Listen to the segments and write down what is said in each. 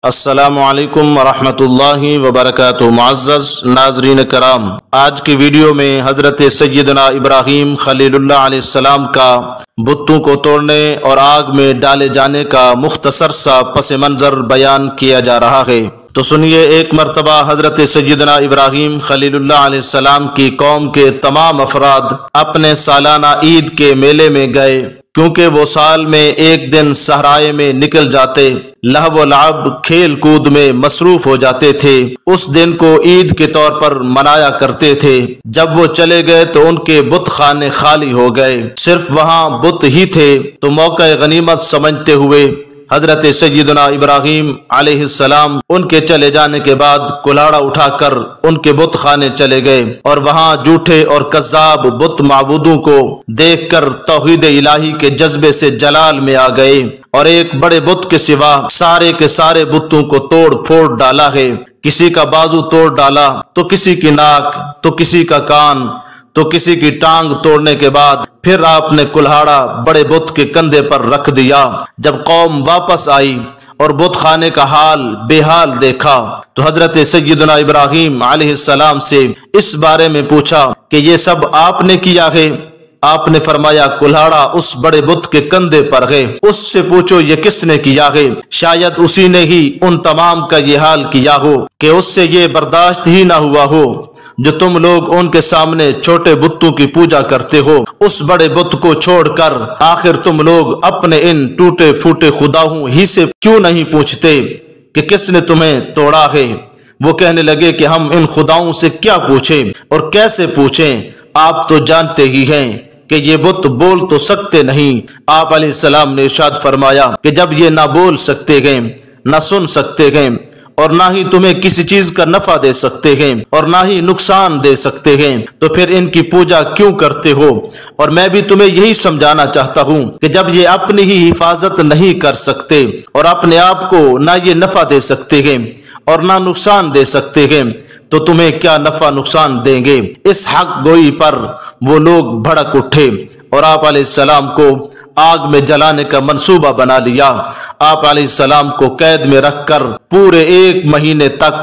السلام علیکم ورحمۃ اللہ وبرکاتہ۔ معزز ناظرین کرام، آج کی ویڈیو میں حضرت سیدنا ابراہیم خلیل اللہ علیہ السلام کا بتوں کو توڑنے اور آگ میں ڈالے جانے کا مختصر سا پس منظر بیان کیا جا رہا ہے۔ تو سنیے، ایک مرتبہ حضرت سیدنا ابراہیم خلیل اللہ علیہ السلام کی قوم کے تمام افراد اپنے سالانہ عید کے میلے میں گئے، کیونکہ وہ سال میں ایک دن صحرائے میں نکل جاتے، لہو و لعب کھیل کود میں مصروف ہو جاتے تھے۔ اس دن کو عید کے طور پر منایا کرتے تھے۔ جب وہ چلے گئے تو ان کے بت خانے خالی ہو گئے، صرف وہاں بت ہی تھے۔ تو موقع غنیمت سمجھتے ہوئے حضرت سیدنا ابراہیم علیہ السلام ان کے چلے جانے کے بعد کلاڑا اٹھا کر ان کے بت خانے چلے گئے، اور وہاں جھوٹے اور کذاب بت معبودوں کو دیکھ کر توحید الہی کے جذبے سے جلال میں آ گئے، اور ایک بڑے بت کے سوا سارے کے سارے بتوں کو توڑ پھوڑ ڈالا ہے۔ کسی کا بازو توڑ ڈالا، تو کسی کی ناک، تو کسی کا کان، تو کسی کی ٹانگ توڑنے کے بعد پھر آپ نے کلہاڑا بڑے بت کے کندھے پر رکھ دیا۔ جب قوم واپس آئی اور بت خانے کا حال بے حال دیکھا تو حضرت سیدنا ابراہیم علیہ السلام سے اس بارے میں پوچھا کہ یہ سب آپ نے کیا ہے؟ آپ نے فرمایا، کلہاڑا اس بڑے بت کے کندھے پر ہے، اس سے پوچھو یہ کس نے کیا ہے، شاید اسی نے ہی ان تمام کا یہ حال کیا ہو کہ اس سے یہ برداشت ہی نہ ہوا ہو جو تم لوگ ان کے سامنے چھوٹے بتوں کی پوجا کرتے ہو۔ اس بڑے بت کو چھوڑ کر آخر تم لوگ اپنے ان ٹوٹے پھوٹے خداؤں ہی سے کیوں نہیں پوچھتے کہ کس نے تمہیں توڑا ہے؟ وہ کہنے لگے کہ ہم ان خداؤں سے کیا پوچھیں اور کیسے پوچھیں، آپ تو جانتے ہی ہیں کہ یہ بت بول تو سکتے نہیں۔ آپ علیہ السلام نے ارشاد فرمایا کہ جب یہ نہ بول سکتے ہیں، نہ سن سکتے ہیں، اور نہ ہی تمہیں کسی چیز کا نفع دے سکتے ہیں اور نہ ہی نقصان دے سکتے ہیں، تو پھر ان کی پوجا کیوں کرتے ہو؟ اور میں بھی تمہیں یہی سمجھانا چاہتا ہوں کہ جب یہ اپنی ہی حفاظت نہیں کر سکتے اور اپنے آپ کو نہ یہ نفع دے سکتے ہیں اور نہ نقصان دے سکتے ہیں، تو تمہیں کیا نفع نقصان دیں گے؟ اس حق گوئی پر وہ لوگ بھڑک اٹھے اور آپ علیہ السلام کو آگ میں جلانے کا منصوبہ بنا لیا۔ آپ علیہ السلام کو قید میں رکھ کر پورے 1 مہینے تک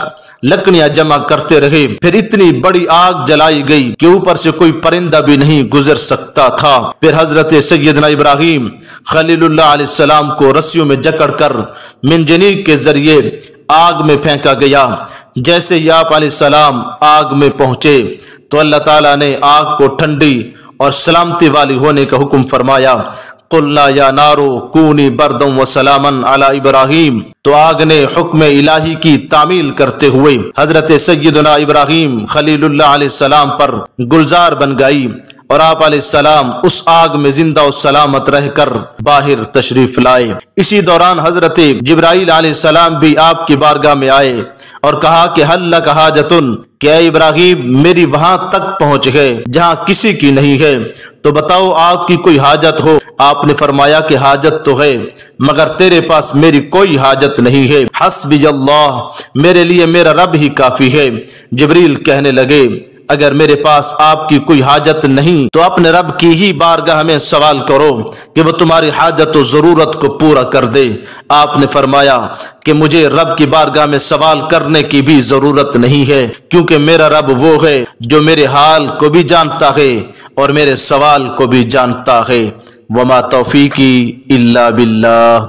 لکڑیاں جمع کرتے رہے۔ پھر اتنی بڑی آگ جلائی گئی کہ اوپر سے کوئی پرندہ بھی نہیں گزر سکتا تھا۔ پھر حضرت سیدنا ابراہیم خلیل اللہ علیہ السلام کو رسیوں میں جکڑ کر منجنیق کے ذریعے آگ میں پھینکا گیا۔ جیسے ہی آپ علیہ السلام آگ میں پہنچے تو اللہ تعالیٰ نے آگ کو ٹھنڈی اور سلامتی والی ہونے کا حکم فرمایا۔ قلنا یا نارو کونی بردم و سلامن علی ابراہیم، تو آگ نے حکم الہی کی تعمیل کرتے ہوئے حضرت سیدنا ابراہیم خلیل اللہ علیہ السلام پر گلزار بن گئی، اور آپ علیہ السلام اس آگ میں زندہ و سلامت رہ کر باہر تشریف لائے۔ اسی دوران حضرت جبرائیل علیہ السلام بھی آپ کی بارگاہ میں آئے اور کہا کہ حل لک حاجتن، کہ اے ابراہیم میری وہاں تک پہنچ گئے جہاں کسی کی نہیں ہے، تو بتاؤ آپ کی کوئی حاجت ہو؟ آپ نے فرمایا کہ حاجت تو ہے، مگر تیرے پاس میری کوئی حاجت نہیں ہے، حسبی اللہ، میرے لیے میرا رب ہی کافی ہے۔ جبریل کہنے لگے، اگر میرے پاس آپ کی کوئی حاجت نہیں تو اپنے رب کی ہی بارگاہ میں سوال کرو کہ وہ تمہاری حاجت و ضرورت کو پورا کر دے۔ آپ نے فرمایا کہ مجھے رب کی بارگاہ میں سوال کرنے کی بھی ضرورت نہیں ہے، کیونکہ میرا رب وہ ہے جو میرے حال کو بھی جانتا ہے اور میرے سوال کو بھی جانتا ہے۔ وما توفیقی الا باللہ۔